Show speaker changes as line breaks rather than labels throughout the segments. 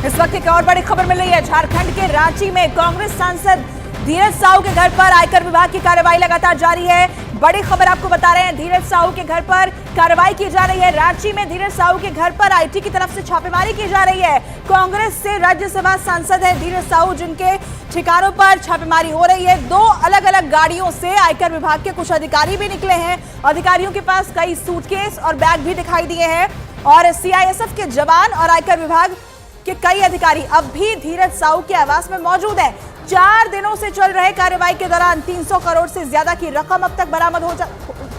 इस वक्त एक और बड़ी खबर मिल रही है। झारखंड के रांची में कांग्रेस सांसद धीरज साहू के घर पर आयकर विभाग की कार्रवाई लगातार जारी है। बड़ी खबर आपको बता रहे हैं, धीरज साहू के घर पर कार्रवाई की जा रही है। रांची में धीरज साहू के घर पर आईटी की तरफ से छापेमारी की जा रही है। कांग्रेस से राज्यसभा सांसद है धीरज साहू, जिनके ठिकानों पर छापेमारी हो रही है। 2 अलग अलग गाड़ियों से आयकर विभाग के कुछ अधिकारी भी निकले हैं। अधिकारियों के पास कई सूटकेस और बैग भी दिखाई दिए हैं और सीआईएसएफ के जवान और आयकर विभाग कि कई अधिकारी अब भी धीरज साहू के आवास में मौजूद हैं। 4 दिनों से चल रहे कार्रवाई के दौरान 300 करोड़ से ज्यादा की रकम अब तक बरामद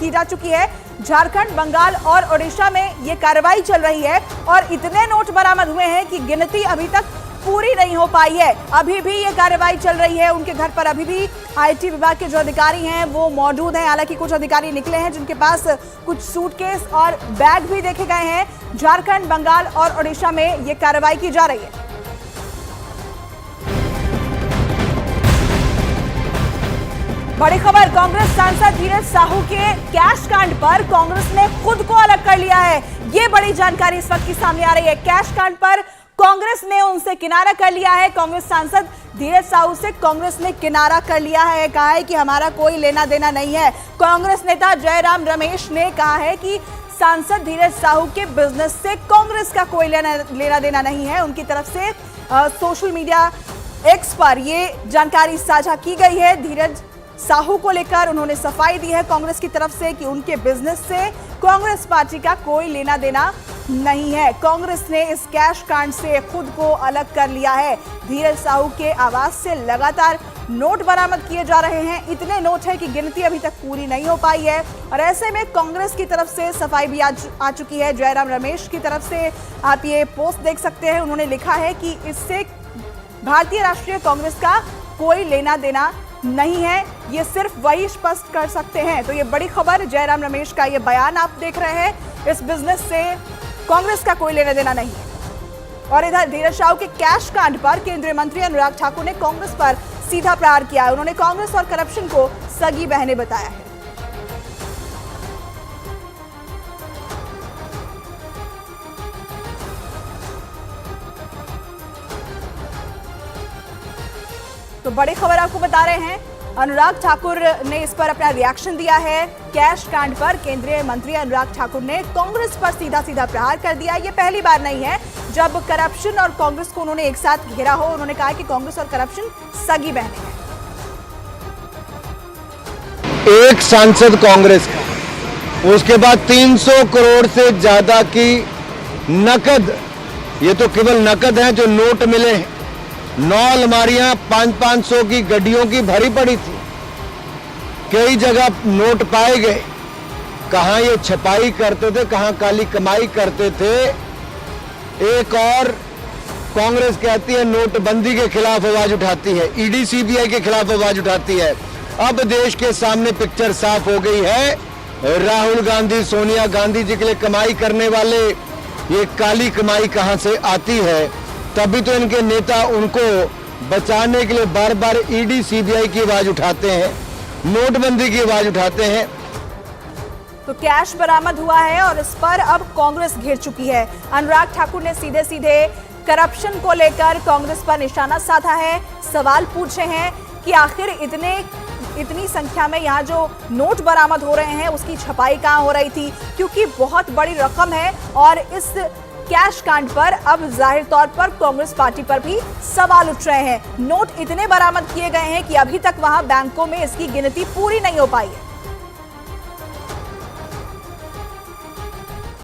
की जा चुकी है। झारखंड, बंगाल और ओडिशा में ये कार्रवाई चल रही है और इतने नोट बरामद हुए हैं कि गिनती अभी तक पूरी नहीं हो पाई है। अभी भी ये कार्रवाई चल रही है। उनके घर पर अभी भी आईटी विभाग के जो अधिकारी हैं वो मौजूद हैं। हालांकि कुछ अधिकारी निकले हैं जिनके पास कुछ सूटकेस और बैग भी देखे गए हैं। झारखंड, बंगाल और ओडिशा में ये कार्रवाई की जा रही है। बड़ी खबर, कांग्रेस सांसद धीरज साहू के कैश कांड पर कांग्रेस ने खुद को अलग कर लिया है। ये बड़ी जानकारी इस वक्त की सामने आ रही है। कैश कांड पर कांग्रेस ने उनसे किनारा कर लिया है। कांग्रेस सांसद धीरज साहू से कांग्रेस ने किनारा कर लिया है। कहा है कि हमारा कोई लेना देना नहीं है। कांग्रेस नेता जयराम रमेश ने कहा है कि सांसद धीरज साहू के बिजनेस से कांग्रेस का कोई लेना देना नहीं है। उनकी तरफ से सोशल मीडिया एक्स पर ये जानकारी साझा की गई है। धीरज साहू को लेकर उन्होंने सफाई दी है कांग्रेस की तरफ से कि उनके बिजनेस से कांग्रेस पार्टी का कोई लेना देना नहीं है। कांग्रेस ने इस कैश कांड से खुद को अलग कर लिया है। धीरज साहू के आवास से लगातार नोट बरामद किए जा रहे हैं। इतने नोट है कि गिनती अभी तक पूरी नहीं हो पाई है और ऐसे में कांग्रेस की तरफ से सफाई भी आ चुकी है। जयराम रमेश की तरफ से आप ये पोस्ट देख सकते हैं। उन्होंने लिखा है कि इससे भारतीय राष्ट्रीय कांग्रेस का कोई लेना देना नहीं है, ये सिर्फ वही स्पष्ट कर सकते हैं। तो ये बड़ी खबर, जयराम रमेश का ये बयान आप देख रहे हैं। इस बिजनेस से कांग्रेस का कोई लेना देना नहीं है। और इधर धीरज साहू के कैश कांड पर केंद्रीय मंत्री अनुराग ठाकुर ने कांग्रेस पर सीधा प्रहार किया है। उन्होंने कांग्रेस और करप्शन को सगी बहनें बताया है। तो बड़ी खबर आपको बता रहे हैं, अनुराग ठाकुर ने इस पर अपना रिएक्शन दिया है। कैश कांड पर केंद्रीय मंत्री अनुराग ठाकुर ने कांग्रेस पर सीधा प्रहार कर दिया। ये पहली बार नहीं है जब करप्शन और कांग्रेस को उन्होंने एक साथ घेरा हो। उन्होंने कहा कि कांग्रेस और करप्शन सगी बहनें हैं।
एक सांसद कांग्रेस का, उसके बाद 300 करोड़ से ज्यादा की नकद, ये तो केवल नकद है जो नोट मिले हैं। 9 अलमारियां 500-500 की गड्डियों की भरी पड़ी थी। कई जगह नोट पाए गए। कहां ये छपाई करते थे, कहां काली कमाई करते थे। एक और कांग्रेस कहती है नोटबंदी के खिलाफ आवाज उठाती है, ईडी सीबीआई के खिलाफ आवाज उठाती है। अब देश के सामने पिक्चर साफ हो गई है। राहुल गांधी, सोनिया गांधी जी के लिए कमाई करने वाले, ये काली कमाई कहां से आती है। तभी तो इनके नेता उनको बचाने के लिए बार बार ईडी सीबीआई की आवाज उठाते हैं, नोटबंदी की आवाज उठाते हैं।
तो कैश बरामद हुआ है और इस पर अब कांग्रेस घेर चुकी है। अनुराग ठाकुर ने सीधे सीधे करप्शन को लेकर कांग्रेस पर निशाना साधा है। सवाल पूछे हैं कि आखिर इतनी संख्या में यहाँ जो नोट बरामद हो रहे हैं उसकी छपाई कहाँ हो रही थी, क्योंकि बहुत बड़ी रकम है। और इस कैश कांड पर अब जाहिर तौर पर कांग्रेस पार्टी पर भी सवाल उठ रहे हैं। नोट इतने बरामद किए गए हैं कि अभी तक वहां बैंकों में इसकी गिनती पूरी नहीं हो पाई है।